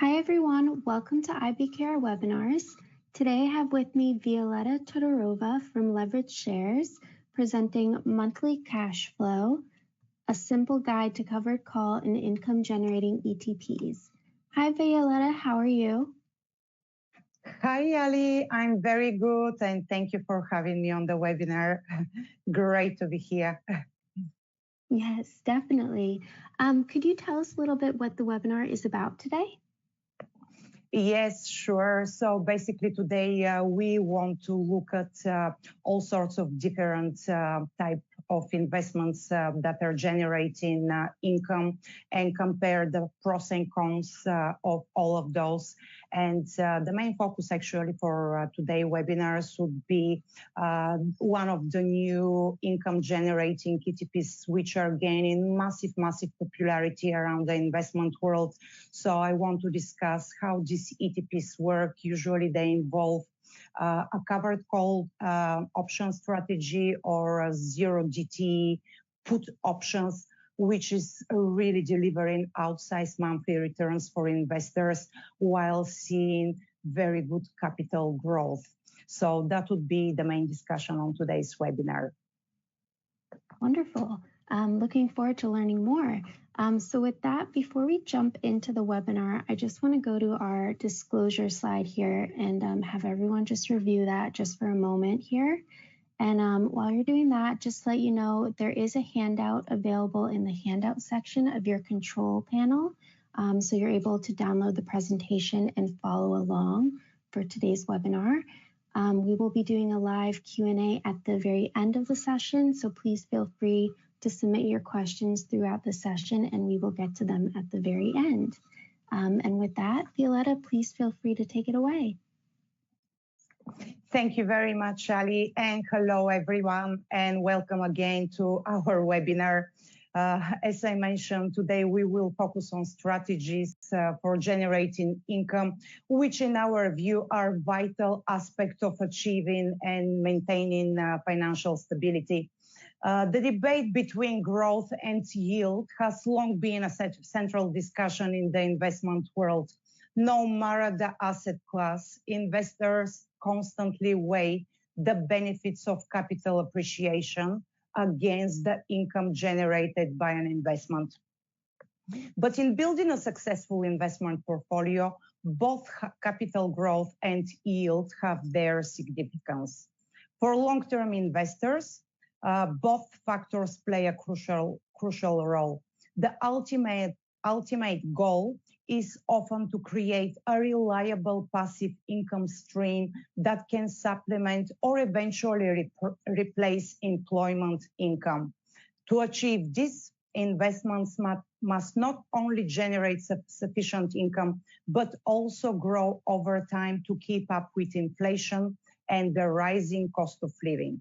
Hi everyone, welcome to ibkr webinars. Today I have with me Violetta Todorova from Leverage Shares presenting Monthly Cash Flow, a simple guide to covered call and income generating ETPs. Hi Violetta, how are you? Hi Ali, I'm very good and thank you for having me on the webinar. Great to be here. Yes, definitely. Could you tell us a little bit what the webinar is about today? Yes, sure. So basically today we want to look at all sorts of different type of investments that are generating income and compare the pros and cons of all of those. And the main focus actually for today's webinars would be one of the new income generating ETPs, which are gaining massive popularity around the investment world. So I want to discuss how these ETPs work. Usually they involve a covered call option strategy or a zero DT put options, which is really delivering outsized monthly returns for investors while seeing very good capital growth. So that would be the main discussion on today's webinar. Wonderful. Looking forward to learning more. So with that, before we jump into the webinar, I just want to go to our disclosure slide here and have everyone just review that just for a moment here. And while you're doing that, just to let you know, there is a handout available in the handout section of your control panel. So you're able to download the presentation and follow along for today's webinar. We will be doing a live Q&A at the very end of the session, so please feel free to submit your questions throughout the session and we will get to them at the very end. And with that, Violetta, please feel free to take it away. Thank you very much, Ali, and hello everyone, and welcome again to our webinar. As I mentioned, today we will focus on strategies for generating income, which in our view are vital aspects of achieving and maintaining financial stability. The debate between growth and yield has long been a central discussion in the investment world. No matter the asset class, investors constantly weigh the benefits of capital appreciation against the income generated by an investment. But in building a successful investment portfolio, both capital growth and yield have their significance. For long-term investors, both factors play a crucial role. The ultimate goal is often to create a reliable passive income stream that can supplement or eventually replace employment income. To achieve this, investments must not only generate sufficient income, but also grow over time to keep up with inflation and the rising cost of living.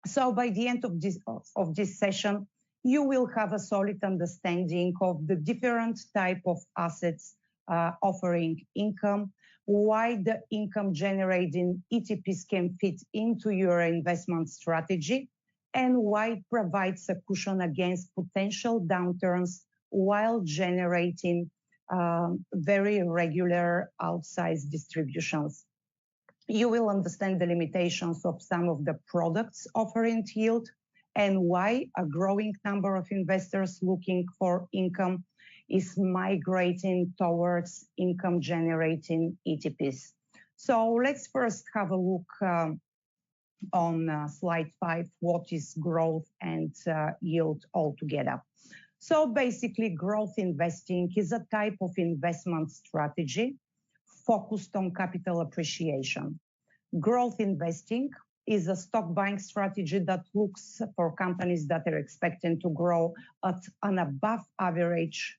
So by the end of this session, you will have a solid understanding of the different type of assets offering income, why the income generating ETPs can fit into your investment strategy, and why it provides a cushion against potential downturns while generating very regular outsized distributions. You will understand the limitations of some of the products offering yield and why a growing number of investors looking for income is migrating towards income generating ETPs. So let's first have a look on slide 5, what is growth and yield altogether. So basically growth investing is a type of investment strategy focused on capital appreciation. Growth investing is a stock buying strategy that looks for companies that are expecting to grow at an above average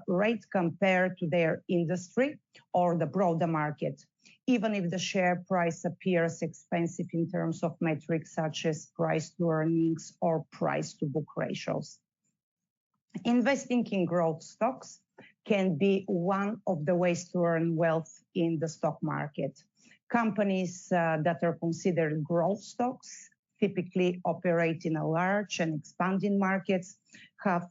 rate compared to their industry or the broader market, even if the share price appears expensive in terms of metrics such as price to earnings or price to book ratios. Investing in growth stocks can be one of the ways to earn wealth in the stock market. Companies that are considered growth stocks typically operate in a large and expanding markets, have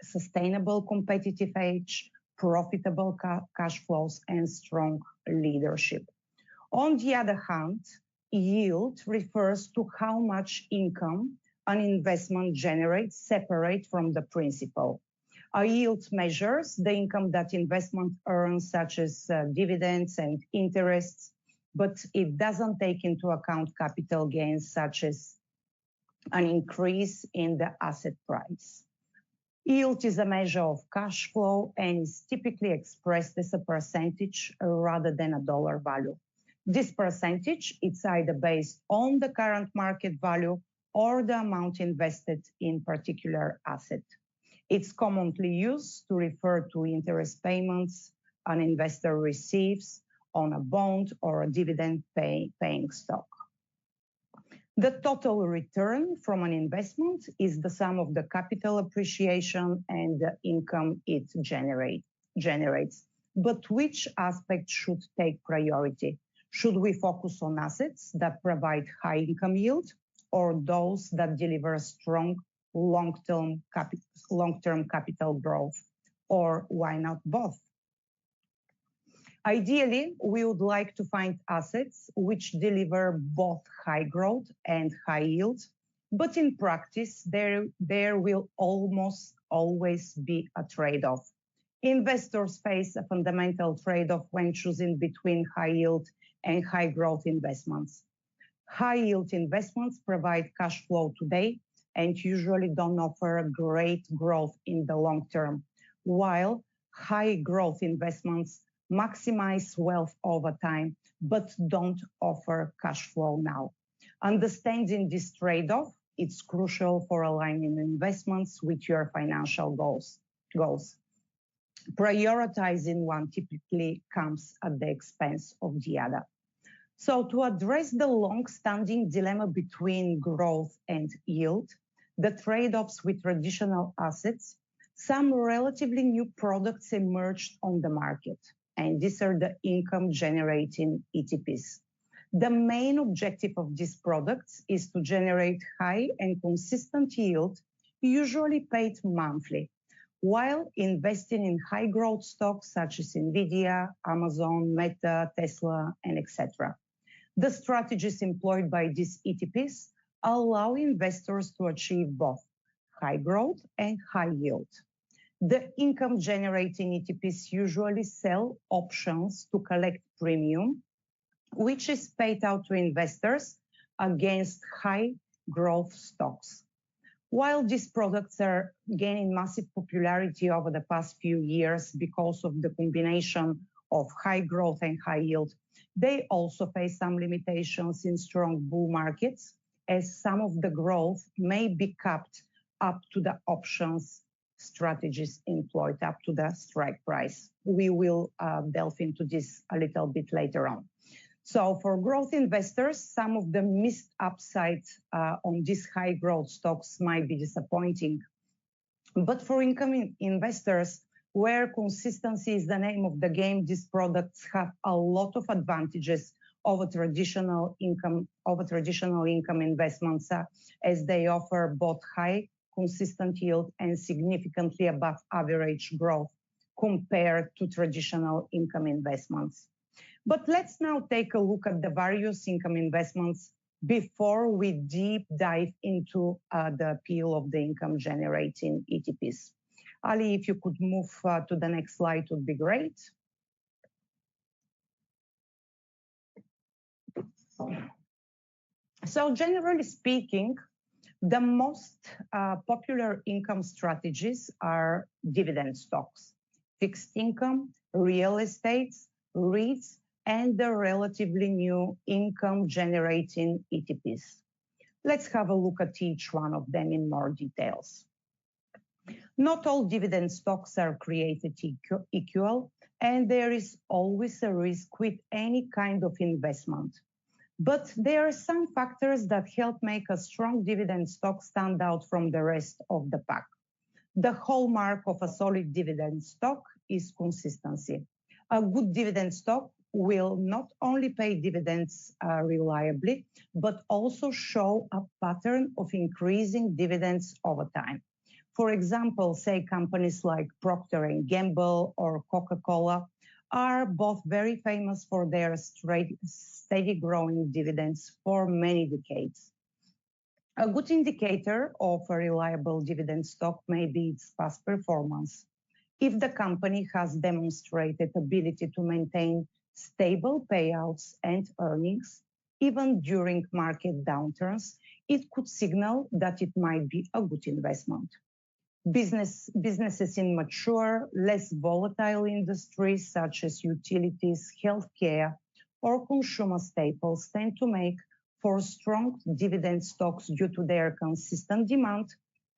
sustainable competitive edge, profitable cash flows, and strong leadership. On the other hand, yield refers to how much income an investment generates separate from the principal. A yield measures the income that investment earns, such as dividends and interests, but it doesn't take into account capital gains, such as an increase in the asset price. Yield is a measure of cash flow and is typically expressed as a percentage rather than a dollar value. This percentage is either based on the current market value or the amount invested in particular asset. It's commonly used to refer to interest payments an investor receives on a bond or a dividend paying stock. The total return from an investment is the sum of the capital appreciation and the income it generates. But which aspect should take priority? Should we focus on assets that provide high income yield or those that deliver strong long-term capital growth? Or why not both? Ideally, we would like to find assets which deliver both high growth and high yield, but in practice, there will almost always be a trade-off. Investors face a fundamental trade-off when choosing between high yield and high growth investments. High yield investments provide cash flow today and usually don't offer great growth in the long term, while high growth investments maximize wealth over time, but don't offer cash flow now. Understanding this trade-off, it's crucial for aligning investments with your financial goals. Prioritizing one typically comes at the expense of the other. So to address the long-standing dilemma between growth and yield, the trade-offs with traditional assets, some relatively new products emerged on the market, and these are the income-generating ETPs. The main objective of these products is to generate high and consistent yield, usually paid monthly, while investing in high-growth stocks such as NVIDIA, Amazon, Meta, Tesla, and etc. The strategies employed by these ETPs allow investors to achieve both high growth and high yield. The income-generating ETPs usually sell options to collect premium, which is paid out to investors against high growth stocks. While these products are gaining massive popularity over the past few years because of the combination of high growth and high yield, they also face some limitations in strong bull markets, as some of the growth may be capped up to the options strategies employed, up to the strike price. We will delve into this a little bit later on. So for growth investors, some of the missed upsides on these high growth stocks might be disappointing. But for income investors, where consistency is the name of the game, these products have a lot of advantages over traditional income investments, as they offer both high consistent yield and significantly above average growth compared to traditional income investments. But let's now take a look at the various income investments before we deep dive into the appeal of the income generating ETPs. Ali, if you could move to the next slide, would be great. So generally speaking, the most popular income strategies are dividend stocks, fixed income, real estate, REITs, and the relatively new income-generating ETPs. Let's have a look at each one of them in more details. Not all dividend stocks are created equal, and there is always a risk with any kind of investment. But there are some factors that help make a strong dividend stock stand out from the rest of the pack. The hallmark of a solid dividend stock is consistency. A good dividend stock will not only pay dividends reliably, but also show a pattern of increasing dividends over time. For example, say companies like Procter & Gamble or Coca-Cola are both very famous for their steady growing dividends for many decades. A good indicator of a reliable dividend stock may be its past performance. If the company has demonstrated ability to maintain stable payouts and earnings, even during market downturns, it could signal that it might be a good investment. Businesses in mature, less volatile industries such as utilities, healthcare, or consumer staples tend to make for strong dividend stocks due to their consistent demand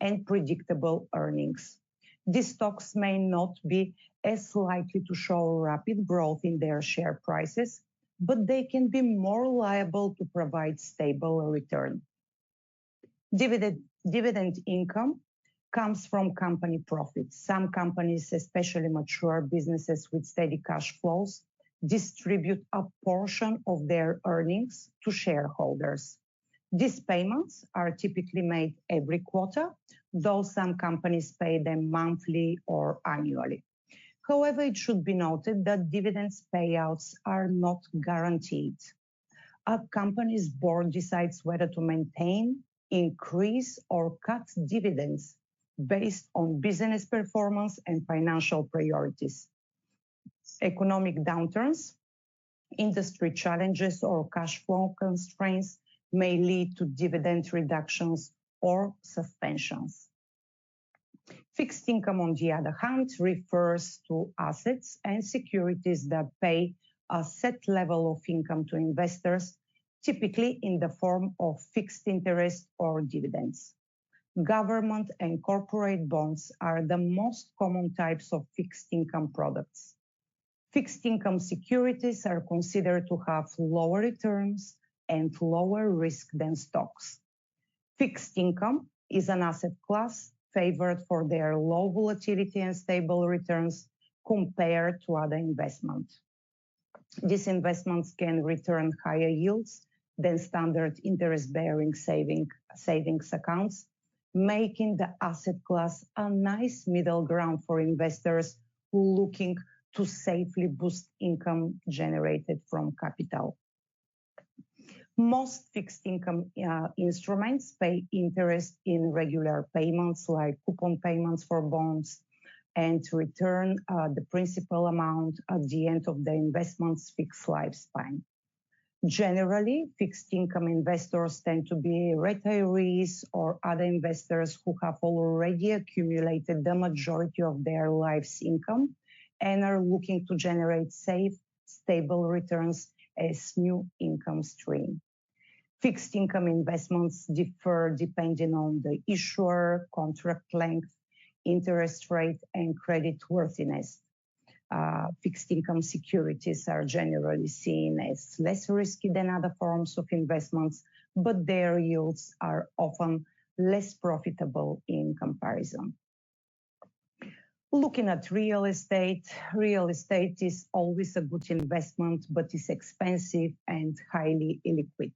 and predictable earnings. These stocks may not be as likely to show rapid growth in their share prices, but they can be more liable to provide stable return. Dividend income comes from company profits. Some companies, especially mature businesses with steady cash flows, distribute a portion of their earnings to shareholders. These payments are typically made every quarter, though some companies pay them monthly or annually. However, it should be noted that dividends payouts are not guaranteed. A company's board decides whether to maintain, increase, or cut dividends based on business performance and financial priorities. Economic downturns, industry challenges, or cash flow constraints may lead to dividend reductions or suspensions. Fixed income, on the other hand, refers to assets and securities that pay a set level of income to investors, typically in the form of fixed interest or dividends. Government and corporate bonds are the most common types of fixed income products. Fixed income securities are considered to have lower returns and lower risk than stocks. Fixed income is an asset class favored for their low volatility and stable returns compared to other investments. These investments can return higher yields than standard interest-bearing savings accounts, making the asset class a nice middle ground for investors who are looking to safely boost income generated from capital. Most fixed income instruments pay interest in regular payments like coupon payments for bonds and return the principal amount at the end of the investment's fixed lifespan. Generally, fixed income investors tend to be retirees or other investors who have already accumulated the majority of their life's income and are looking to generate safe, stable returns as new income stream. Fixed income investments differ depending on the issuer, contract length, interest rate, and credit worthiness. Fixed income securities are generally seen as less risky than other forms of investments, but their yields are often less profitable in comparison. Looking at real estate is always a good investment, but is expensive and highly illiquid.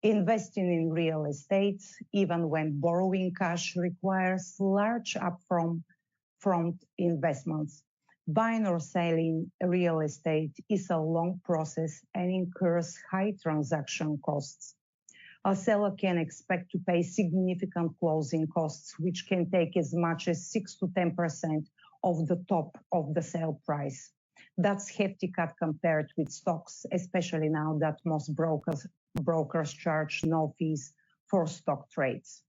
Investing in real estate, even when borrowing cash, requires large upfront investments. Buying or selling real estate is a long process and incurs high transaction costs. A seller can expect to pay significant closing costs, which can take as much as 6 to 10% of the top of the sale price. That's hefty cut compared with stocks, especially now that most brokers charge no fees for stock trades.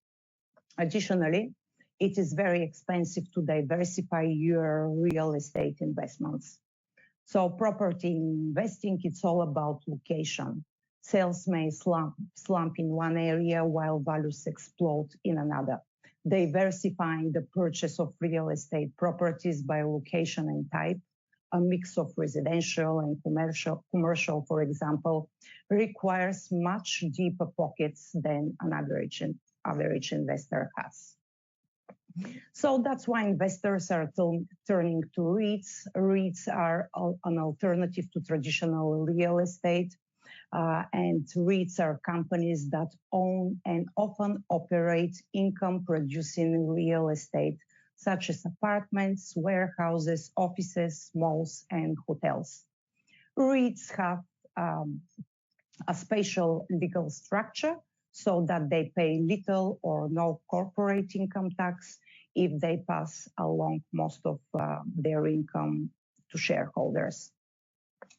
Additionally, it is very expensive to diversify your real estate investments. So property investing, it's all about location. Sales may slump in one area while values explode in another. Diversifying the purchase of real estate properties by location and type, a mix of residential and commercial, for example, requires much deeper pockets than an average investor has. So that's why investors are turning to REITs. REITs are an alternative to traditional real estate. And REITs are companies that own and often operate income-producing real estate, such as apartments, warehouses, offices, malls, and hotels. REITs have a special legal structure so that they pay little or no corporate income tax if they pass along most of their income to shareholders.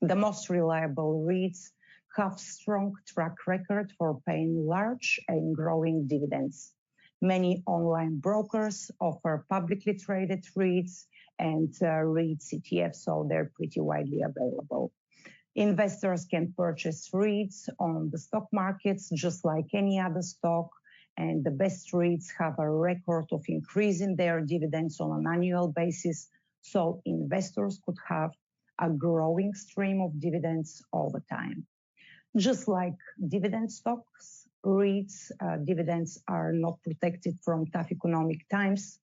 The most reliable REITs have strong track record for paying large and growing dividends. Many online brokers offer publicly traded REITs and REITs ETFs, so they're pretty widely available. Investors can purchase REITs on the stock markets just like any other stock, and the best REITs have a record of increasing their dividends on an annual basis, so investors could have a growing stream of dividends over time. Just like dividend stocks, REITs dividends are not protected from tough economic times.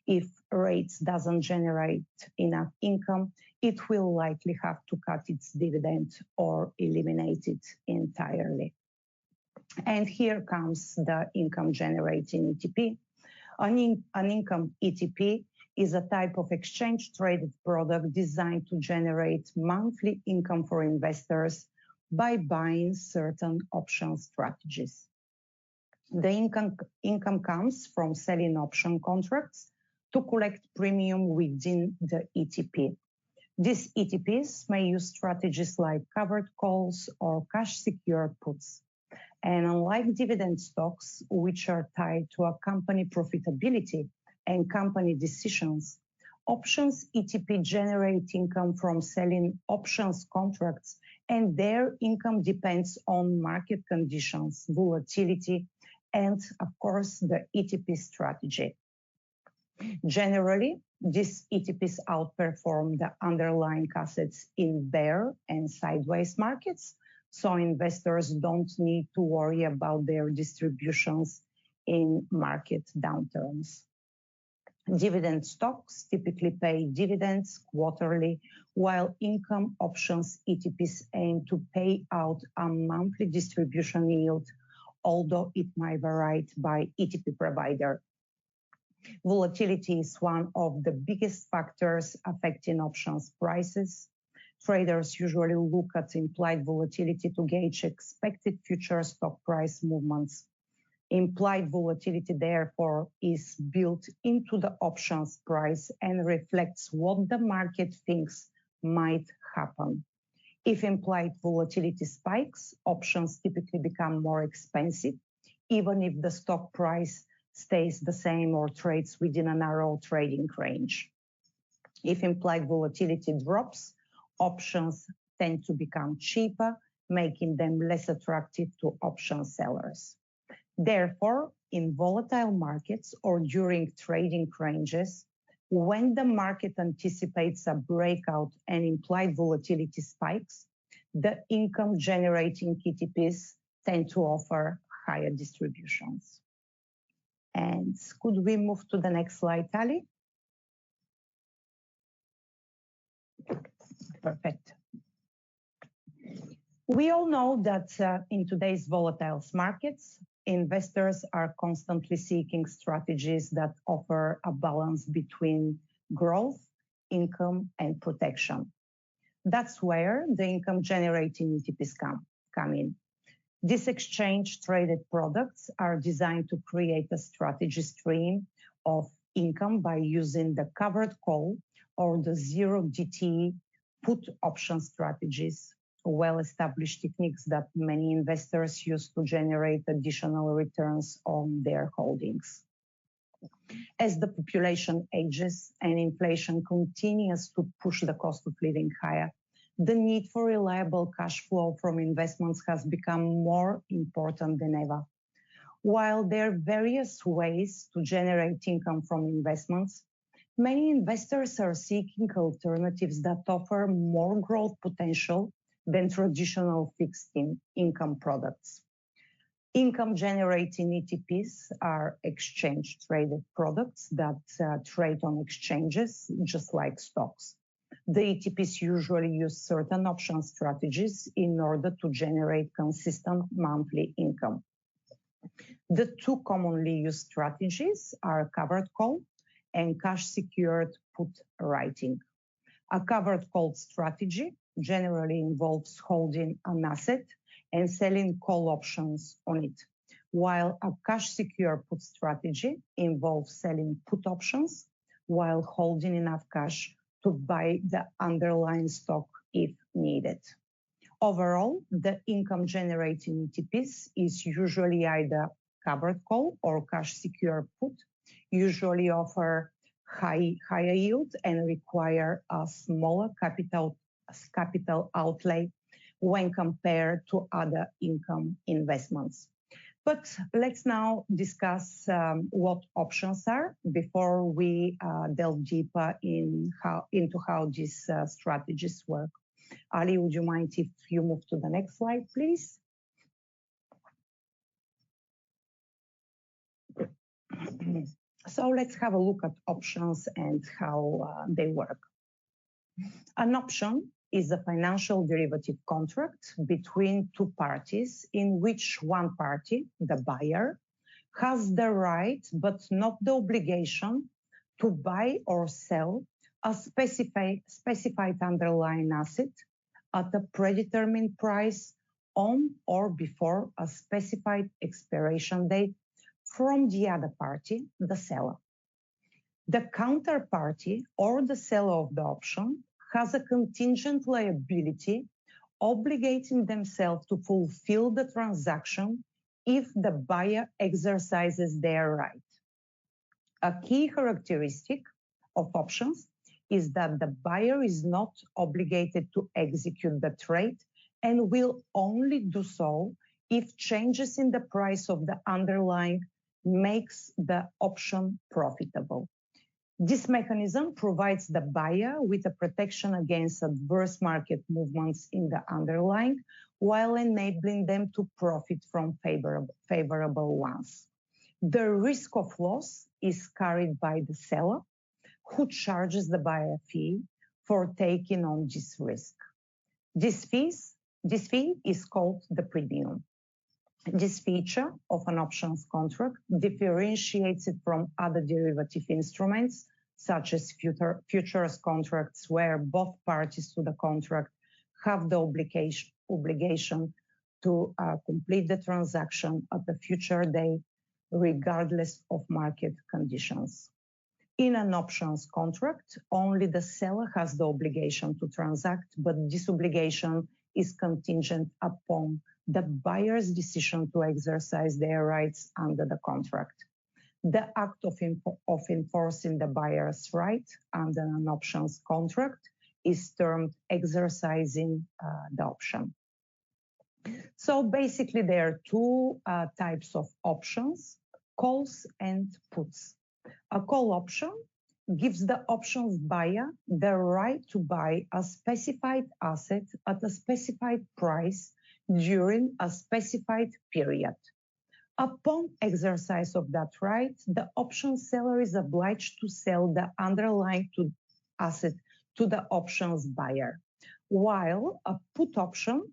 If REITs doesn't generate enough income, it will likely have to cut its dividend or eliminate it entirely. And here comes the income generating ETP. An income ETP is a type of exchange traded product designed to generate monthly income for investors by buying certain option strategies. The income comes from selling option contracts to collect premium within the ETP. These ETPs may use strategies like covered calls or cash secured puts. And unlike dividend stocks, which are tied to a company profitability and company decisions, options ETP generate income from selling options contracts, and their income depends on market conditions, volatility, and of course, the ETP strategy. Generally, these ETPs outperform the underlying assets in bear and sideways markets, so investors don't need to worry about their distributions in market downturns. Dividend stocks typically pay dividends quarterly, while income options ETPs aim to pay out a monthly distribution yield, although it might vary by ETP provider. Volatility is one of the biggest factors affecting options prices. Traders usually look at implied volatility to gauge expected future stock price movements. Implied volatility, therefore, is built into the options price and reflects what the market thinks might happen. If implied volatility spikes, options typically become more expensive, even if the stock price stays the same or trades within a narrow trading range. If implied volatility drops, options tend to become cheaper, making them less attractive to option sellers. Therefore, in volatile markets or during trading ranges, when the market anticipates a breakout and implied volatility spikes, the income-generating ETPs tend to offer higher distributions. And could we move to the next slide, Tali? Perfect. We all know that in today's volatile markets, investors are constantly seeking strategies that offer a balance between growth, income, and protection. That's where the income-generating ETPs come in. These exchange-traded products are designed to create a strategy stream of income by using the covered call or the zero DTE put option strategies, well-established techniques that many investors use to generate additional returns on their holdings. As the population ages and inflation continues to push the cost of living higher, the need for reliable cash flow from investments has become more important than ever. While there are various ways to generate income from investments, many investors are seeking alternatives that offer more growth potential than traditional fixed income products. Income-generating ETPs are exchange-traded products that trade on exchanges, just like stocks. The ETPs usually use certain option strategies in order to generate consistent monthly income. The two commonly used strategies are covered call and cash secured put writing. A covered call strategy generally involves holding an asset and selling call options on it, while a cash secure put strategy involves selling put options while holding enough cash to buy the underlying stock if needed. Overall, the income generating ETPs is usually either covered call or cash secure put, usually offer higher yield and require a smaller capital outlay when compared to other income investments. But let's now discuss what options are before we delve deeper into how these strategies work. Ali, would you mind if you move to the next slide, please? So let's have a look at options and how they work. An option is a financial derivative contract between two parties in which one party, the buyer, has the right but not the obligation to buy or sell a specified underlying asset at a predetermined price on or before a specified expiration date from the other party, the seller. The counterparty or the seller of the option has a contingent liability obligating themselves to fulfill the transaction if the buyer exercises their right. A key characteristic of options is that the buyer is not obligated to execute the trade and will only do so if changes in the price of the underlying makes the option profitable. This mechanism provides the buyer with a protection against adverse market movements in the underlying while enabling them to profit from favorable ones. The risk of loss is carried by the seller, who charges the buyer fee for taking on this risk. This fee is called the premium. This feature of an options contract differentiates it from other derivative instruments, such as futures contracts, where both parties to the contract have the obligation to complete the transaction at the future date, regardless of market conditions. In an options contract, only the seller has the obligation to transact, but this obligation is contingent upon the buyer's decision to exercise their rights under the contract. The act of enforcing the buyer's right under an options contract is termed exercising the option. So basically, there are two types of options, calls and puts. A call option gives the options buyer the right to buy a specified asset at a specified price during a specified period. Upon exercise of that right, the option seller is obliged to sell the underlying asset to the options buyer, while a put option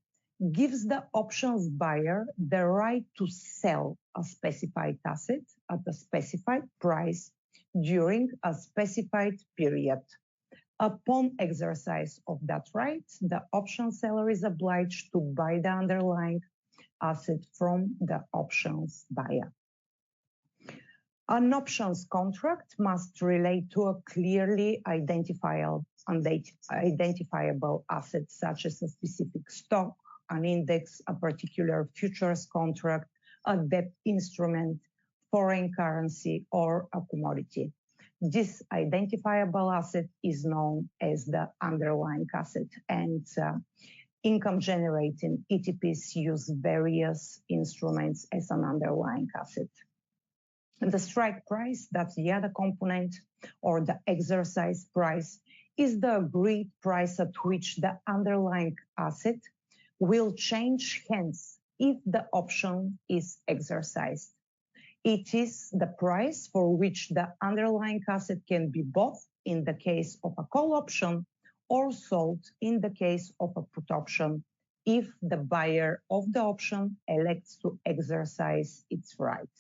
gives the options buyer the right to sell a specified asset at a specified price during a specified period. Upon exercise of that right, the option seller is obliged to buy the underlying asset from the options buyer. An options contract must relate to a clearly identifiable asset, such as a specific stock, an index, a particular futures contract, a debt instrument, foreign currency, or a commodity. This identifiable asset is known as the underlying asset, and income-generating ETPs use various instruments as an underlying asset. The strike price, that's the other component, or the exercise price, is the agreed price at which the underlying asset will change hands if the option is exercised. It is the price for which the underlying asset can be bought in the case of a call option or sold in the case of a put option if the buyer of the option elects to exercise its right.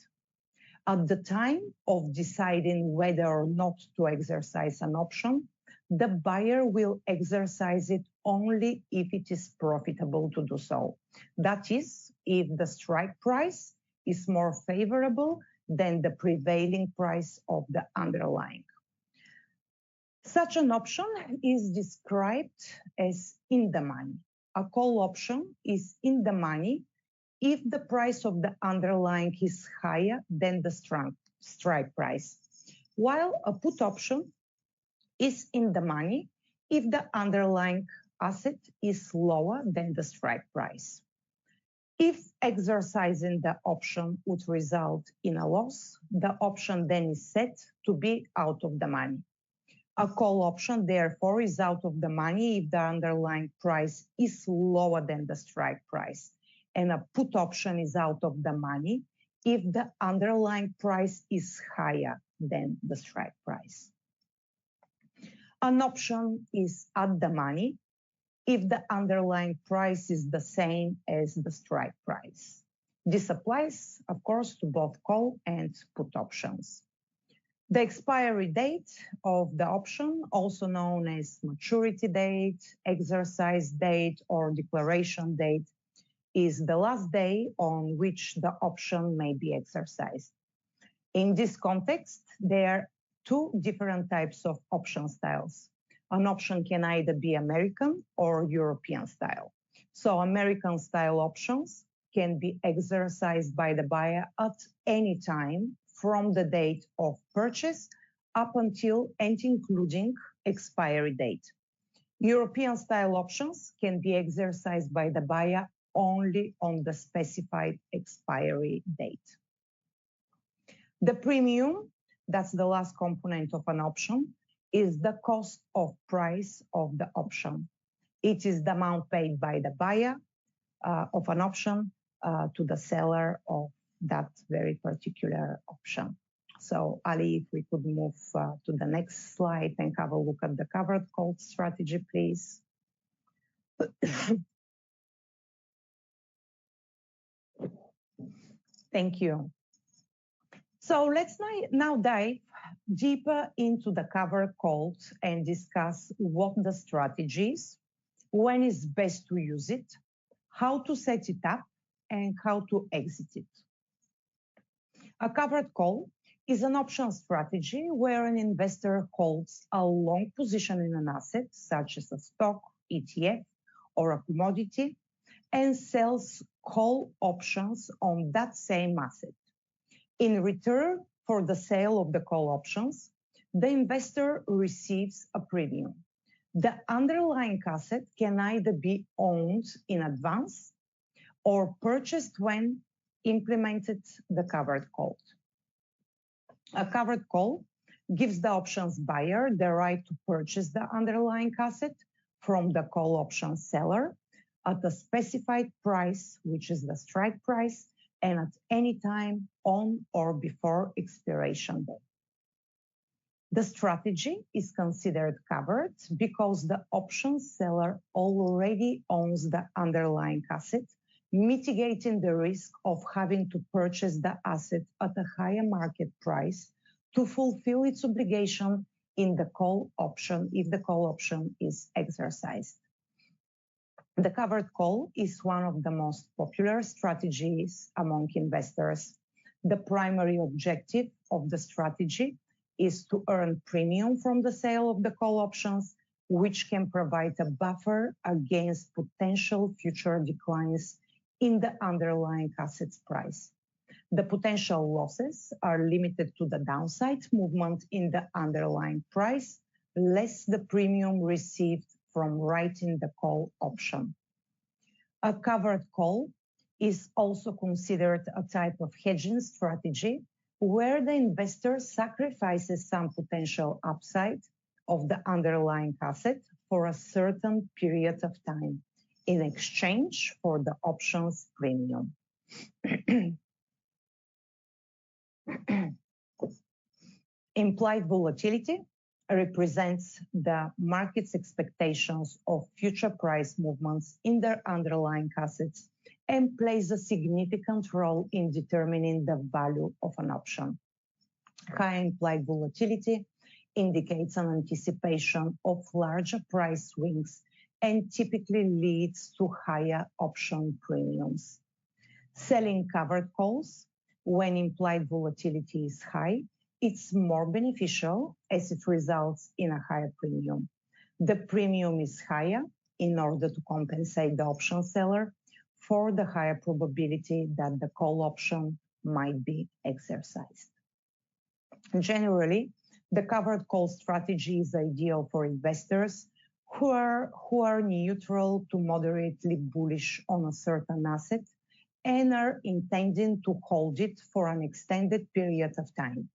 At the time of deciding whether or not to exercise an option, the buyer will exercise it only if it is profitable to do so. That is, if the strike price is more favorable than the prevailing price of the underlying. Such an option is described as in the money. A call option is in the money if the price of the underlying is higher than the strike price, while a put option is in the money if the underlying asset is lower than the strike price. If exercising the option would result in a loss, the option then is set to be out of the money. A call option, therefore, is out of the money if the underlying price is lower than the strike price, and a put option is out of the money if the underlying price is higher than the strike price. An option is at the money if the underlying price is the same as the strike price. This applies, of course, to both call and put options. The expiry date of the option, also known as maturity date, exercise date, or declaration date, is the last day on which the option may be exercised. In this context, there are two different types of option styles. An option can either be American or European style. So American style options can be exercised by the buyer at any time from the date of purchase up until and including expiry date. European style options can be exercised by the buyer only on the specified expiry date. The premium, that's the last component of an option, is the cost of price of the option. It is the amount paid by the buyer of an option to the seller of that very particular option. So Ali, if we could move to the next slide and have a look at the covered call strategy, please. Thank you. So let's now dive deeper into the covered calls and discuss what the strategy is, when is best to use it, how to set it up, and how to exit it. A covered call is an option strategy where an investor holds a long position in an asset, such as a stock, ETF, or a commodity, and sells call options on that same asset. In return for the sale of the call options, the investor receives a premium. The underlying asset can either be owned in advance or purchased when implemented the covered call. A covered call gives the options buyer the right to purchase the underlying asset from the call option seller at a specified price, which is the strike price, and at any time on or before expiration date. The strategy is considered covered because the option seller already owns the underlying asset, mitigating the risk of having to purchase the asset at a higher market price to fulfill its obligation in the call option if the call option is exercised. The covered call is one of the most popular strategies among investors. The primary objective of the strategy is to earn premium from the sale of the call options, which can provide a buffer against potential future declines in the underlying asset's price. The potential losses are limited to the downside movement in the underlying price, less the premium received from writing the call option. A covered call is also considered a type of hedging strategy where the investor sacrifices some potential upside of the underlying asset for a certain period of time in exchange for the option's premium. Implied volatility represents the market's expectations of future price movements in their underlying assets and plays a significant role in determining the value of an option. High implied volatility indicates an anticipation of larger price swings and typically leads to higher option premiums. Selling covered calls when implied volatility is high, it's more beneficial as it results in a higher premium. The premium is higher in order to compensate the option seller for the higher probability that the call option might be exercised. Generally, the covered call strategy is ideal for investors who are neutral to moderately bullish on a certain asset and are intending to hold it for an extended period of time.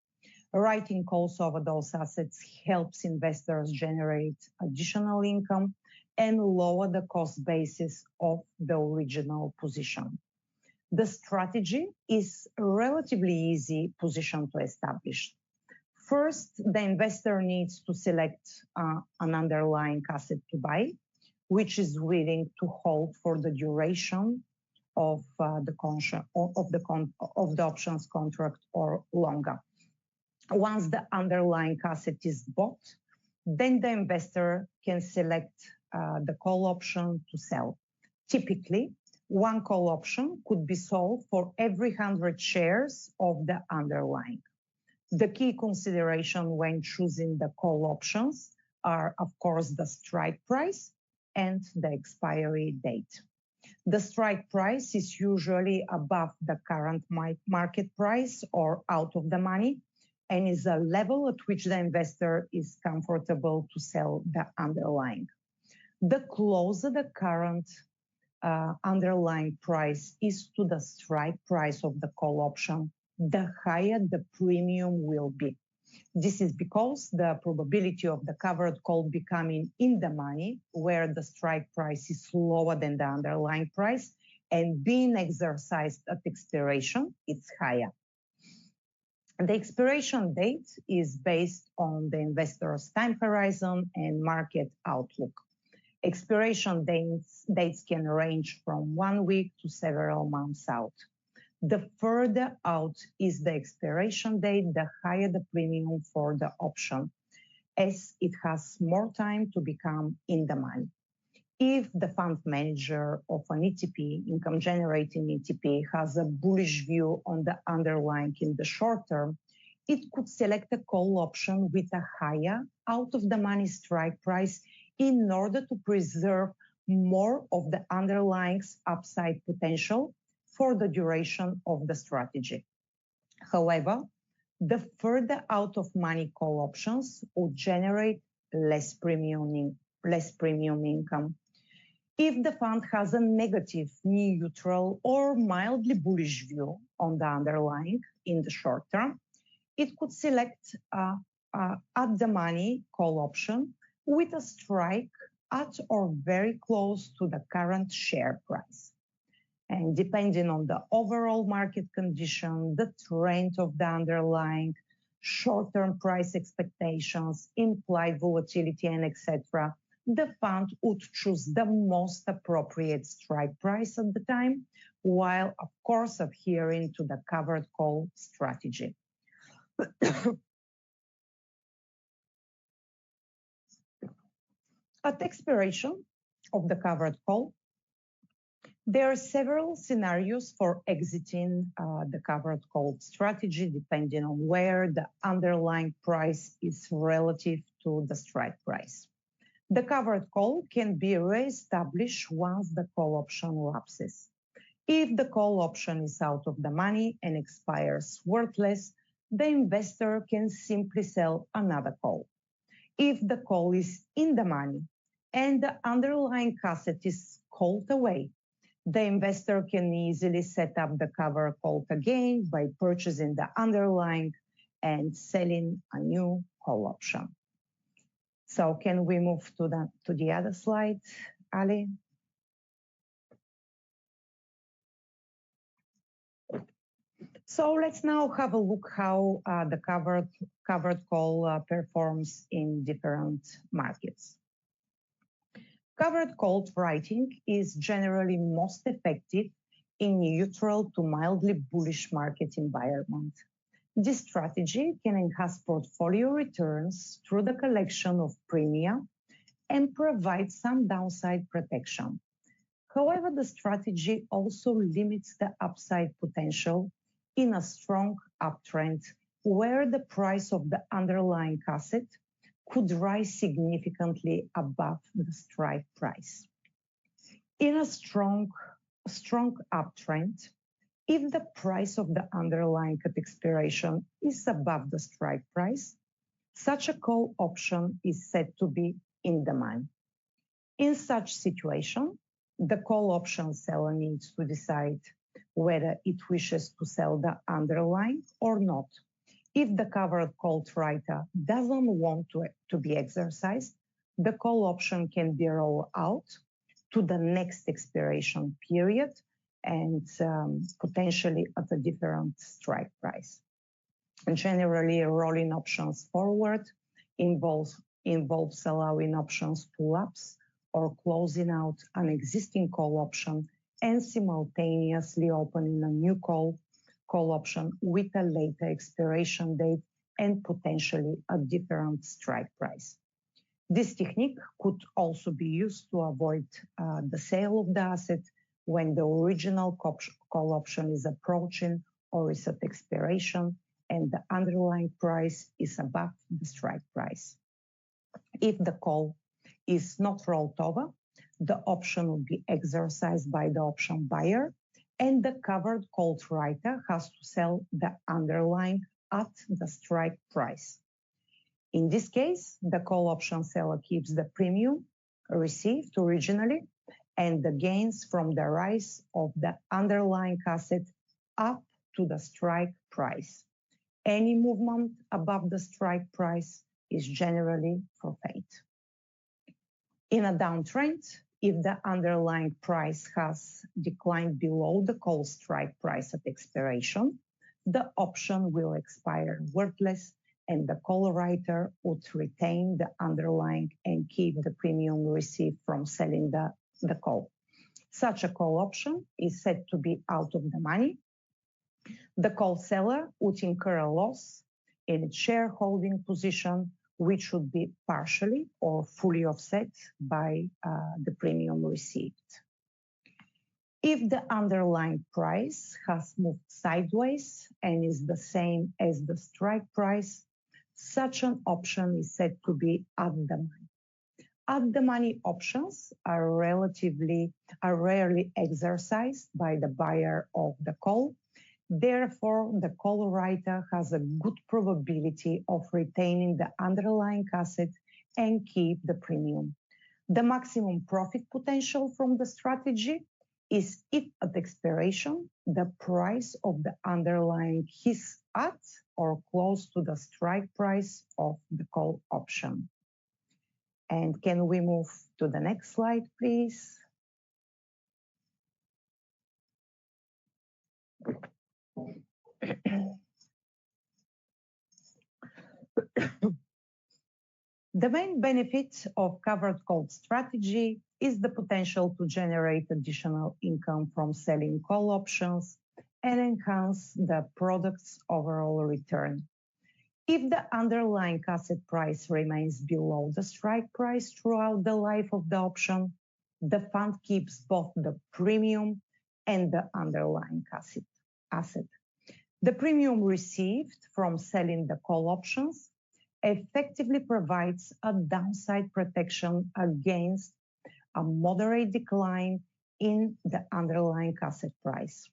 Writing calls over those assets helps investors generate additional income and lower the cost basis of the original position. The strategy is a relatively easy position to establish. First, the investor needs to select an underlying asset to buy, which is willing to hold for the duration of the options contract or longer. Once the underlying asset is bought, then the investor can select the call option to sell. Typically, one call option could be sold for every 100 shares of the underlying. The key consideration when choosing the call options are, of course, the strike price and the expiry date. The strike price is usually above the current market price or out of the money and is a level at which the investor is comfortable to sell the underlying. The closer the current underlying price is to the strike price of the call option, the higher the premium will be. This is because the probability of the covered call becoming in the money, where the strike price is lower than the underlying price, and being exercised at expiration, it's higher. The expiration date is based on the investor's time horizon and market outlook. Expiration dates can range from 1 week to several months out. The further out is the expiration date, the higher the premium for the option, as it has more time to become in the money. If the fund manager of an ETP, income-generating ETP, has a bullish view on the underlying in the short term, it could select a call option with a higher out-of-the-money strike price in order to preserve more of the underlying's upside potential for the duration of the strategy. However, the further out-of-money call options would generate less premium income. If the fund has a negative, neutral, or mildly bullish view on the underlying in the short term, it could select at-the-money call option with a strike at or very close to the current share price. And depending on the overall market condition, the trend of the underlying, short-term price expectations, implied volatility, and etc., the fund would choose the most appropriate strike price at the time, while, of course, adhering to the covered call strategy. At expiration of the covered call, there are several scenarios for exiting the covered call strategy, depending on where the underlying price is relative to the strike price. The covered call can be re-established once the call option lapses. If the call option is out of the money and expires worthless, the investor can simply sell another call. If the call is in the money and the underlying asset is called away, the investor can easily set up the cover call again by purchasing the underlying and selling a new call option. So can we move to the other slide, Ali? So let's now have a look how the covered call performs in different markets. Covered call writing is generally most effective in neutral to mildly bullish market environment. This strategy can enhance portfolio returns through the collection of premia and provide some downside protection. However, the strategy also limits the upside potential in a strong uptrend where the price of the underlying asset could rise significantly above the strike price. In a strong uptrend, if the price of the underlying at expiration is above the strike price, such a call option is said to be in the money. In such situation, the call option seller needs to decide whether it wishes to sell the underlying or not. If the covered call writer doesn't want to be exercised, the call option can be rolled out to the next expiration period and potentially at a different strike price. And generally, rolling options forward involves allowing options to lapse or closing out an existing call option and simultaneously opening a new call option with a later expiration date and potentially a different strike price. This technique could also be used to avoid the sale of the asset when the original call option is approaching or is at expiration and the underlying price is above the strike price. If the call is not rolled over, the option will be exercised by the option buyer and the covered call writer has to sell the underlying at the strike price. In this case, the call option seller keeps the premium received originally and the gains from the rise of the underlying asset up to the strike price. Any movement above the strike price is generally forfeit. In a downtrend, if the underlying price has declined below the call strike price at expiration, the option will expire worthless and the call writer would retain the underlying and keep the premium received from selling the call. Such a call option is said to be out of the money. The call seller would incur a loss in its shareholding position, which would be partially or fully offset by the premium received. If the underlying price has moved sideways and is the same as the strike price, such an option is said to be at the money. At the money options are rarely exercised by the buyer of the call. Therefore, the call writer has a good probability of retaining the underlying asset and keep the premium. The maximum profit potential from the strategy is if at expiration, the price of the underlying is at or close to the strike price of the call option. And can we move to the next slide, please? The main benefit of covered call strategy is the potential to generate additional income from selling call options and enhance the product's overall return. If the underlying asset price remains below the strike price throughout the life of the option, the fund keeps both the premium and the underlying asset. The premium received from selling the call options effectively provides a downside protection against a moderate decline in the underlying asset price.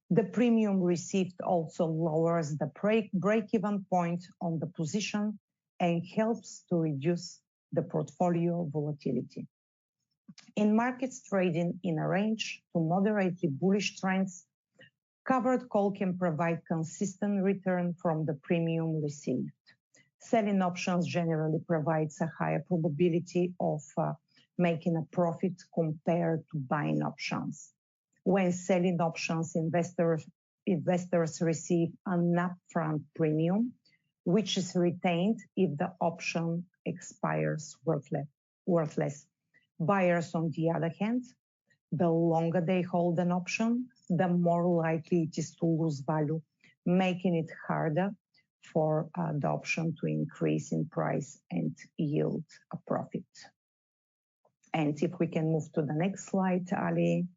The premium received also lowers the break-even point on the position and helps to reduce the portfolio volatility. In markets trading in a range to moderately bullish trends, covered call can provide consistent return from the premium received. Selling options generally provides a higher probability of making a profit compared to buying options. When selling options, investors investors receive an upfront premium, which is retained if the option expires worthless. Buyers, on the other hand, the longer they hold an option, the more likely it is to lose value, making it harder for the option to increase in price and yield a profit. And if we can move to the next slide, Ali.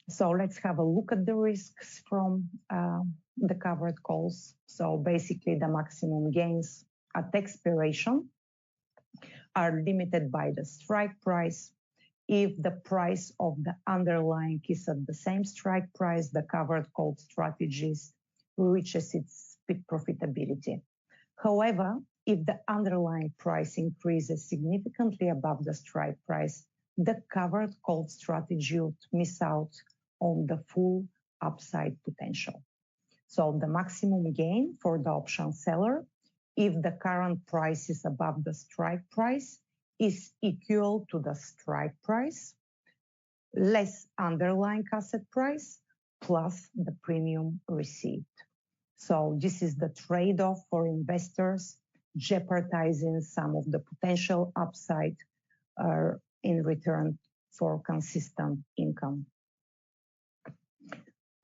So let's have a look at the risks from the covered calls. So basically the maximum gains at expiration are limited by the strike price. If the price of the underlying is at the same strike price, the covered call strategies reaches its peak profitability. However, if the underlying price increases significantly above the strike price, the covered call strategy would miss out on the full upside potential. So the maximum gain for the option seller, if the current price is above the strike price, is equal to the strike price less underlying asset price plus the premium received. So this is the trade-off for investors, jeopardizing some of the potential upside in return for consistent income.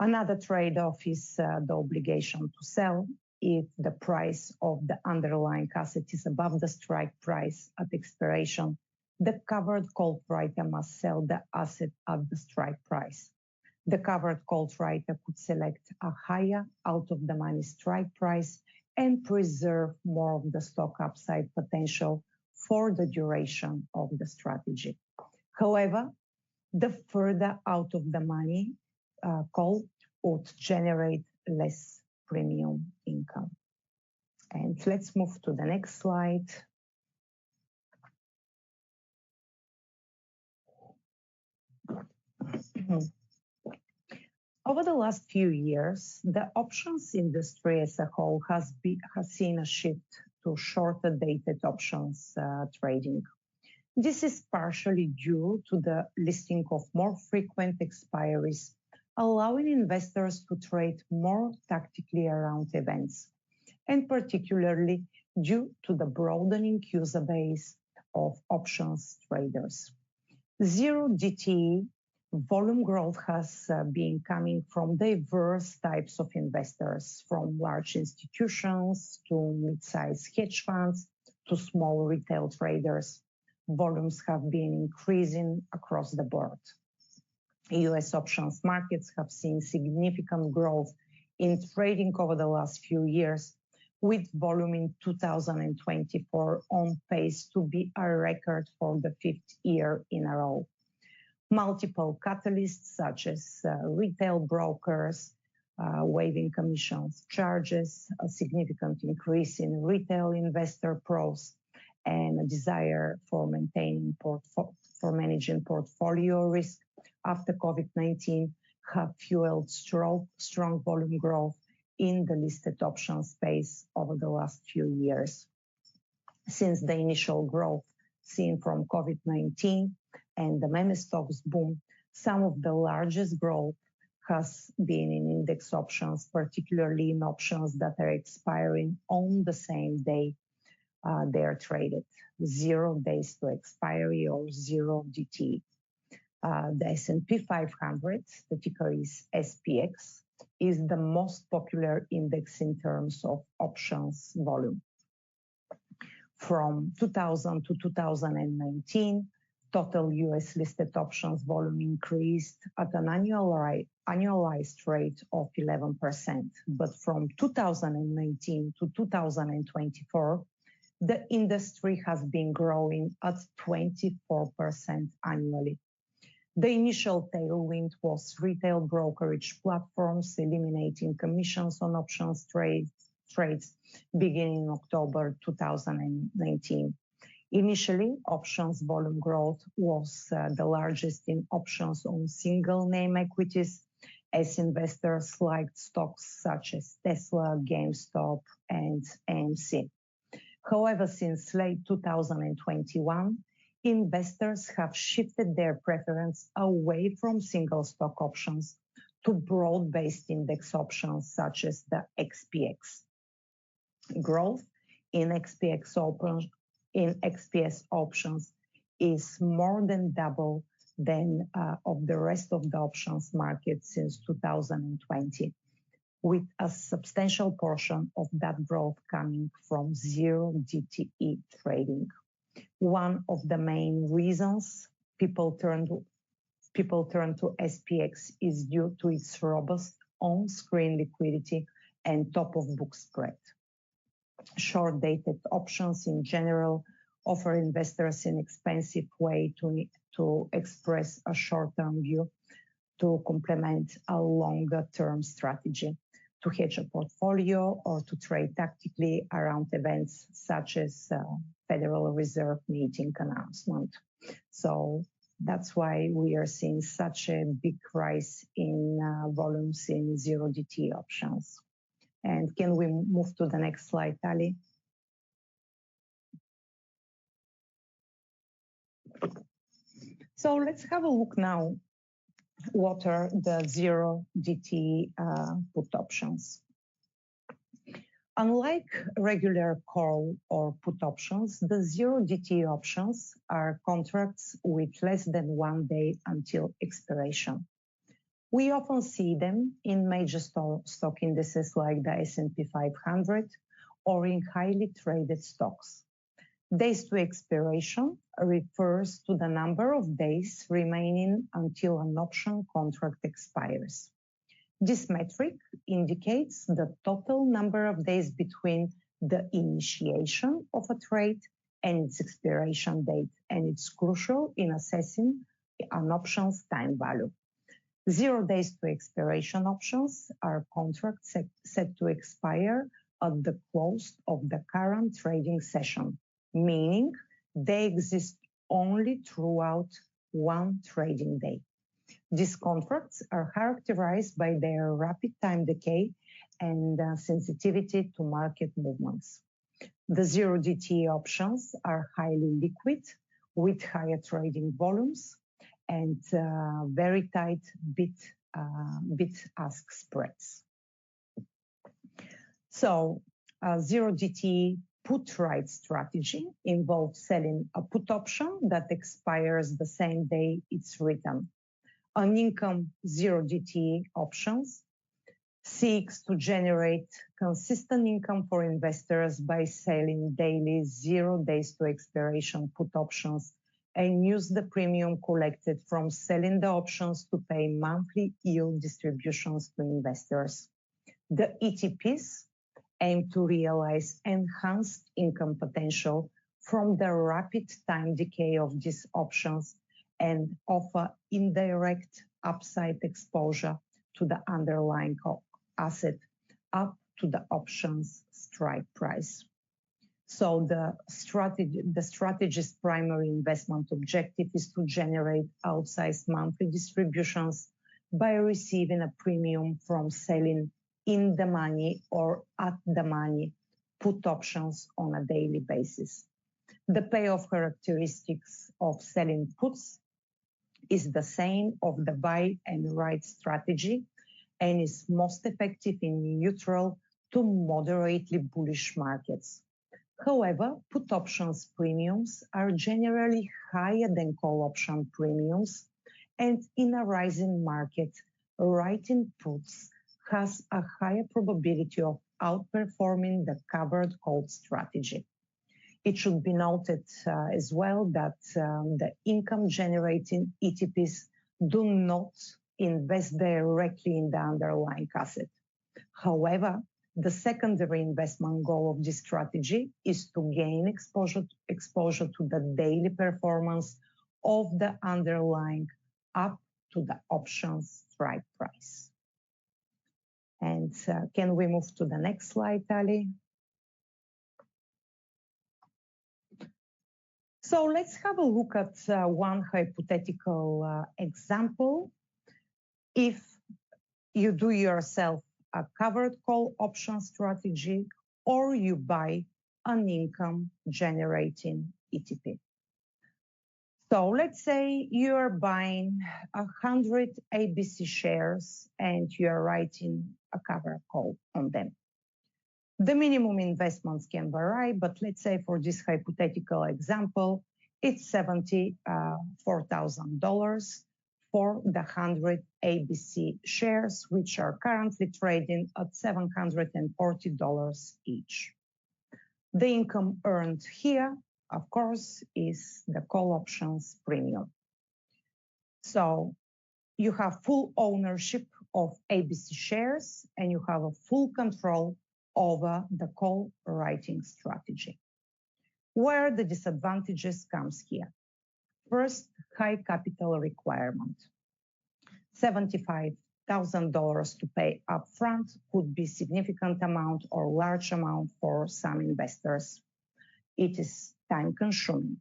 Another trade-off is the obligation to sell. If the price of the underlying asset is above the strike price at expiration, the covered call writer must sell the asset at the strike price. The covered call writer could select a higher out-of-the-money strike price and preserve more of the stock upside potential for the duration of the strategy. However, the further out-of-the-money call would generate less premium income. And let's move to the next slide. Over the last few years, the options industry as a whole has seen a shift to shorter dated options trading. This is partially due to the listing of more frequent expiries, allowing investors to trade more tactically around events, and particularly due to the broadening user base of options traders. Zero DTE volume growth has been coming from diverse types of investors, from large institutions to mid-sized hedge funds to small retail traders. Volumes have been increasing across the board. US options markets have seen significant growth in trading over the last few years, with volume in 2024 on pace to be a record for the 5th year in a row. Multiple catalysts such as retail brokers waiving commissions charges, a significant increase in retail investor pros, and a desire for managing portfolio risk after COVID-19 have fueled strong volume growth in the listed option space over the last few years. Since the initial growth seen from COVID-19 and the meme stocks boom, some of the largest growth has been in index options, particularly in options that are expiring on the same day they are traded, 0 days to expiry or 0 DT. The S&P 500, the ticker is SPX, is the most popular index in terms of options volume. From 2000 to 2019, total US listed options volume increased at an annualized rate of 11%. But from 2019 to 2024, the industry has been growing at 24% annually. The initial tailwind was retail brokerage platforms eliminating commissions on options trades beginning in October 2019. Initially, options volume growth was the largest in options on single name equities, as investors liked stocks such as Tesla, GameStop, and AMC. However, since late 2021, investors have shifted their preference away from single stock options to broad-based index options such as the XPX. Growth in XPS options is more than double than of the rest of the options market since 2020, with a substantial portion of that growth coming from zero DTE trading. One of the main reasons people turn to SPX is due to its robust on-screen liquidity and top-of-book spread. Short-dated options in general offer investors an expensive way to express a short-term view to complement a longer-term strategy, to hedge a portfolio or to trade tactically around events such as Federal Reserve meeting announcement. So that's why we are seeing such a big rise in volumes in zero DT options. And can we move to the next slide, Tali? So let's have a look now. What are the zero DT put options? Unlike regular call or put options, the zero DT options are contracts with less than 1 day until expiration. We often see them in major stock indices like the S&P 500 or in highly traded stocks. Days to expiration refers to the number of days remaining until an option contract expires. This metric indicates the total number of days between the initiation of a trade and its expiration date, and it's crucial in assessing an option's time value. 0 days to expiration options are contracts set to expire at the close of the current trading session, meaning they exist only throughout one trading day. These contracts are characterized by their rapid time decay and sensitivity to market movements. The zero DT options are highly liquid with higher trading volumes and very tight bid-ask spreads. So zero DT put right strategy involves selling a put option that expires the same day it's written. An income zero DT options seeks to generate consistent income for investors by selling daily 0 days to expiration put options and use the premium collected from selling the options to pay monthly yield distributions to investors. The ETPs aim to realize enhanced income potential from the rapid time decay of these options and offer indirect upside exposure to the underlying asset up to the option's strike price. So the strategy's primary investment objective is to generate outsized monthly distributions by receiving a premium from selling in the money or at the money put options on a daily basis. The payoff characteristics of selling puts is the same of the buy and ride strategy and is most effective in neutral to moderately bullish markets. However, put options premiums are generally higher than call option premiums, and in a rising market, writing puts has a higher probability of outperforming the covered call strategy. It should be noted as well that the income-generating ETPs do not invest directly in the underlying asset. However, the secondary investment goal of this strategy is to gain exposure to the daily performance of the underlying up to the option's strike price. And can we move to the next slide, Tali? So let's have a look at one hypothetical example. If you do yourself a covered call option strategy or you buy an income generating ETP. So let's say you're buying 100 ABC shares and you're writing a cover call on them. The minimum investments can vary, but let's say for this hypothetical example, it's $74,000 for the 100 ABC shares, which are currently trading at $740 each. The income earned here, of course, is the call options premium. So you have full ownership of ABC shares and you have a full control over the call writing strategy. Where the disadvantages comes here. First, high capital requirement. $75,000 to pay upfront could be significant amount or large amount for some investors. It is time consuming.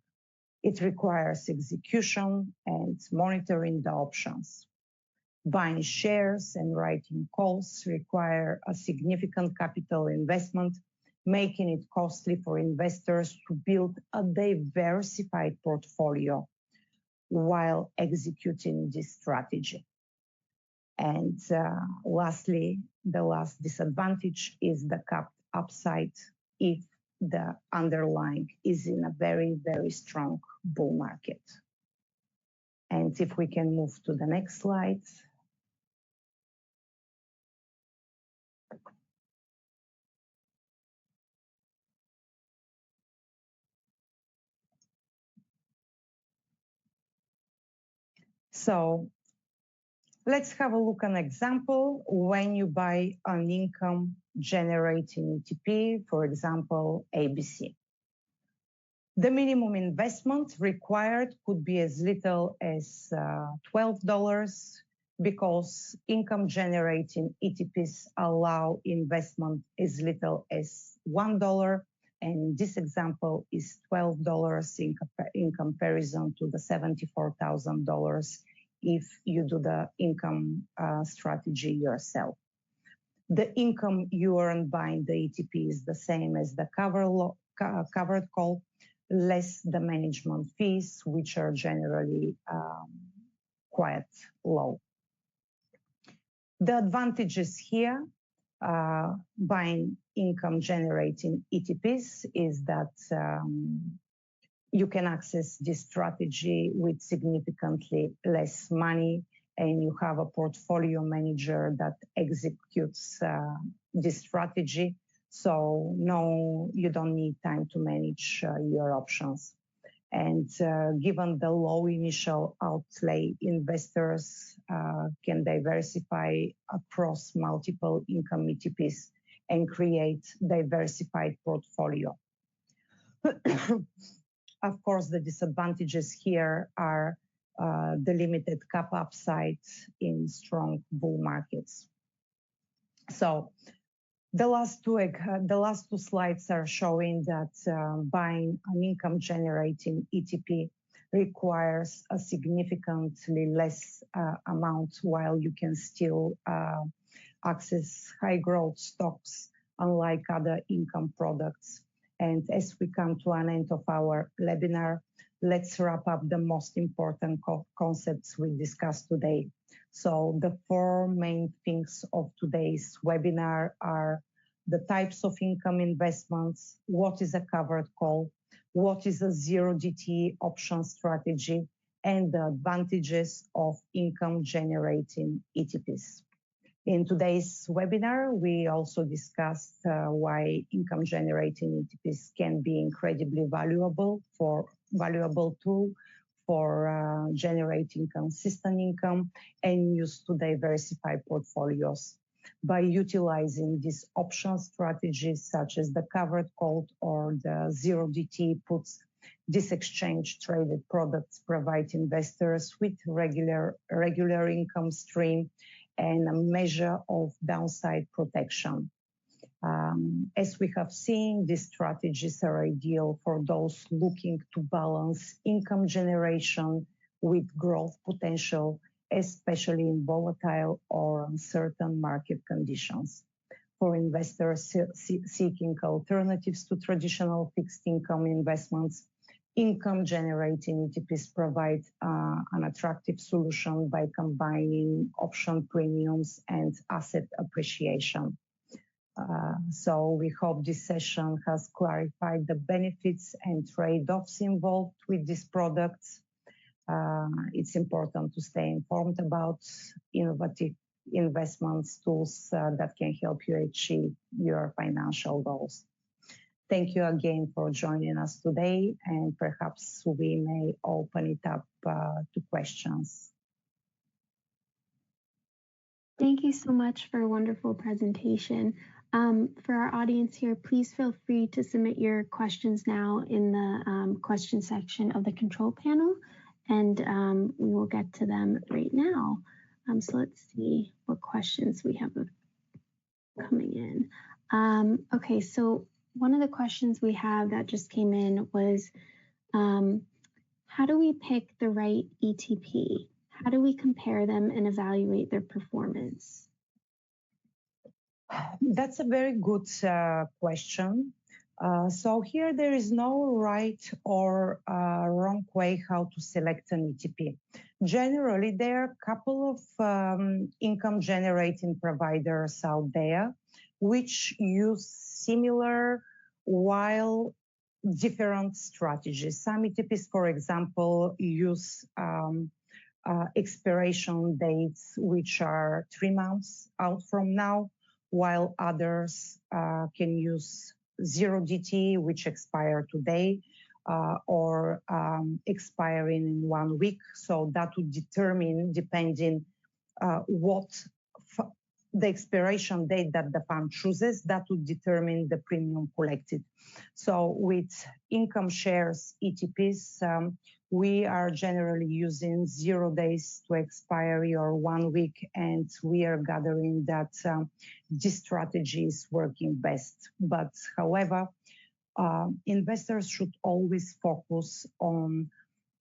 It requires execution and monitoring the options. Buying shares and writing calls require a significant capital investment, making it costly for investors to build a diversified portfolio while executing this strategy. And lastly, the last disadvantage is the capped upside if the underlying is in a very, very strong bull market. And if we can move to the next slide. So let's have a look at an example when you buy an income generating ETP, for example, ABC. The minimum investment required could be as little as $12 because income generating ETPs allow investment as little as $1. And this example is $12 in comparison to the $74,000 if you do the income strategy yourself. The income you earn buying the ETP is the same as the covered call, less the management fees, which are generally quite low. The advantages here, buying income generating ETPs is that you can access this strategy with significantly less money and you have a portfolio manager that executes this strategy. So no, you don't need time to manage your options. And given the low initial outlay, investors can diversify across multiple income ETPs and create diversified portfolio. Of course, the disadvantages here are the limited cap upside in strong bull markets. So the last two slides are showing that buying an income generating ETP requires a significantly less amount while you can still access high growth stocks unlike other income products. And as we come to an end of our webinar, let's wrap up the most important concepts we discussed today. So the four main things of today's webinar are the types of income investments, what is a covered call, what is a zero DTE option strategy, and the advantages of income generating ETPs. In today's webinar, we also discussed why income generating ETPs can be incredibly valuable tool for generating consistent income and used to diversify portfolios. By utilizing these option strategies such as the covered call or the zero DTE puts, this exchange traded products provide investors with regular income stream and a measure of downside protection. As we have seen, these strategies are ideal for those looking to balance income generation with growth potential, especially in volatile or uncertain market conditions. For investors seeking alternatives to traditional fixed income investments, income-generating ETPs provide an attractive solution by combining option premiums and asset appreciation. So we hope this session has clarified the benefits and trade-offs involved with these products. It's important to stay informed about innovative investments tools that can help you achieve your financial goals. Thank you again for joining us today, and perhaps we may open it up to questions. Thank you so much for a wonderful presentation. For our audience here, please feel free to submit your questions now in the question section of the control panel, and we will get to them right now. So let's see what questions we have coming in. Okay, so one of the questions we have that just came in was, how do we pick the right ETP? How do we compare them and evaluate their performance? That's a very good question. So here there is no right or wrong way how to select an ETP. Generally, there are a couple of income-generating providers out there which use similar while different strategies. Some ETPs, for example, use expiration dates which are 3 months out from now, while others can use 0DT, which expire today, or expiring in 1 week. So that would determine, depending what the expiration date that the fund chooses, that would determine the premium collected. So with income shares ETPs, we are generally using 0 days to expiry or 1 week, and we are gathering that this strategy is working best. But however, investors should always focus on,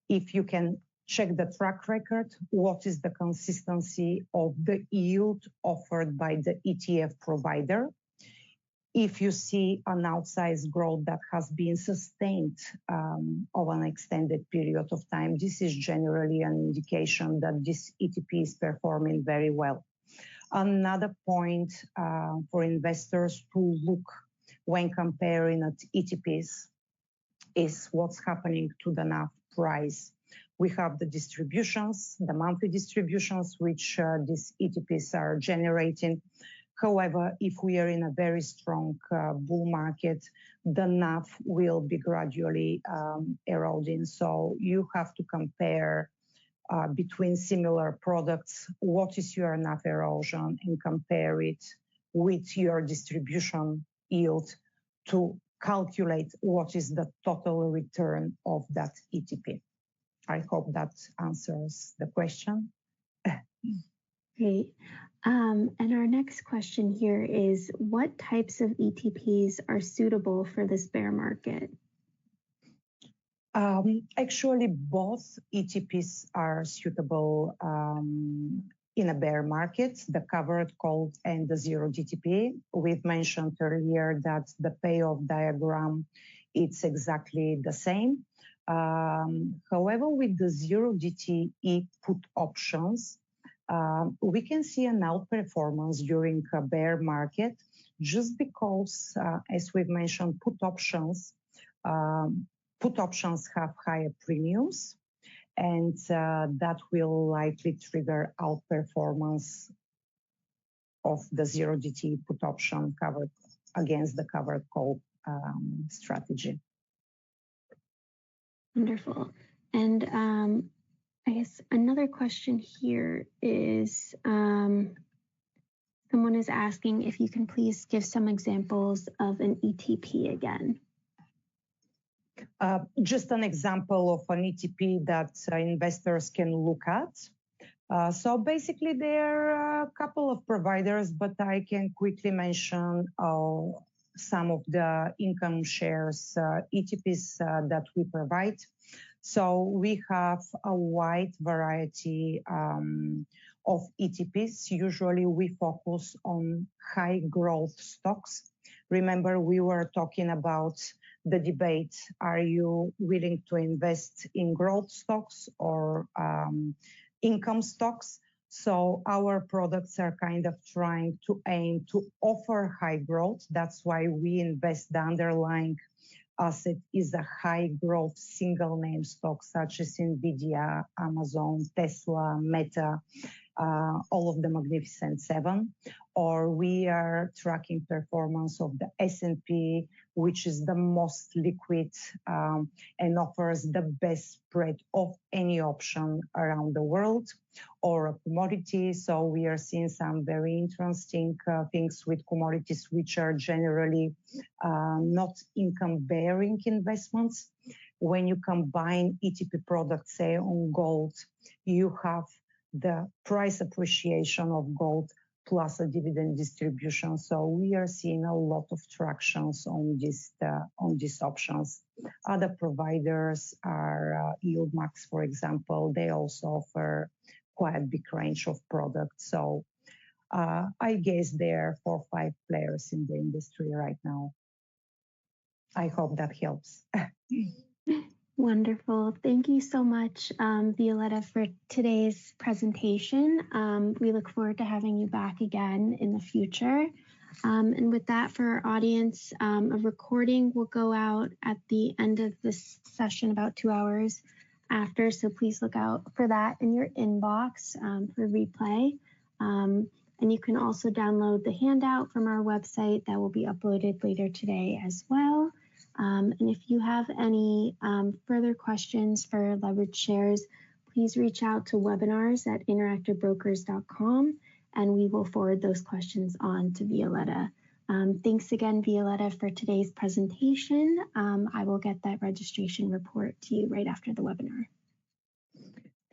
if you can check the track record, what is the consistency of the yield offered by the ETF provider. If you see an outsized growth that has been sustained over an extended period of time, this is generally an indication that this ETP is performing very well. Another point for investors to look when comparing at ETPs is what's happening to the NAV price. We have the distributions, the monthly distributions, which these ETPs are generating. However, if we are in a very strong bull market, the NAV will be gradually eroding. So you have to compare between similar products, what is your NAV erosion, and compare it with your distribution yield to calculate what is the total return of that ETP. I hope that answers the question. Great. And our next question here is, what types of ETPs are suitable for this bear market? Actually, both ETPs are suitable in a bear market, the covered call and the 0DTP. We've mentioned earlier that the payoff diagram, it's exactly the same. However, with the 0DTE put options, we can see an outperformance during a bear market just because, as we've mentioned, put options have higher premiums, and that will likely trigger outperformance of the 0DT put option covered against the covered call strategy. Wonderful. And I guess another question here is, someone is asking if you can please give some examples of an ETP again. Just an example of an ETP that investors can look at. So basically, there are a couple of providers, but I can quickly mention some of the income shares ETPs that we provide. So we have a wide variety of ETPs. Usually we focus on high growth stocks. Remember, we were talking about the debate, are you willing to invest in growth stocks or income stocks? So our products are kind of trying to aim to offer high growth. That's why we invest the underlying asset is a high growth single name stock such as Nvidia, Amazon, Tesla, Meta, all of the Magnificent Seven, or we are tracking performance of the S&P, which is the most liquid and offers the best spread of any option around the world, or a commodity. So we are seeing some very interesting things with commodities, which are generally not income-bearing investments. When you combine ETP products, say on gold, you have the price appreciation of gold plus a dividend distribution. So we are seeing a lot of tractions on these options. Other providers are YieldMax, for example. They also offer quite a big range of products. So I guess there are 4 or 5 players in the industry right now. I hope that helps. Wonderful. Thank you so much, Violeta, for today's presentation. We look forward to having you back again in the future. And with that, for our audience, a recording will go out at the end of this session about 2 hours after. So please look out for that in your inbox for replay. And you can also download the handout from our website that will be uploaded later today as well. And if you have any further questions for leverage shares, please reach out to webinars@interactivebrokers.com, and we will forward those questions on to Violeta. Thanks again, Violeta, for today's presentation. I will get that registration report to you right after the webinar.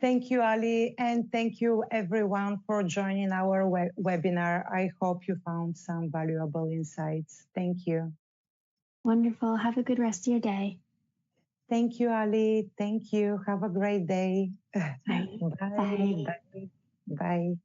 Thank you, Ali, and thank you everyone for joining our webinar. I hope you found some valuable insights. Thank you. Wonderful. Have a good rest of your day. Thank you, Ali. Thank you. Have a great day. Bye. Bye. Bye. Bye.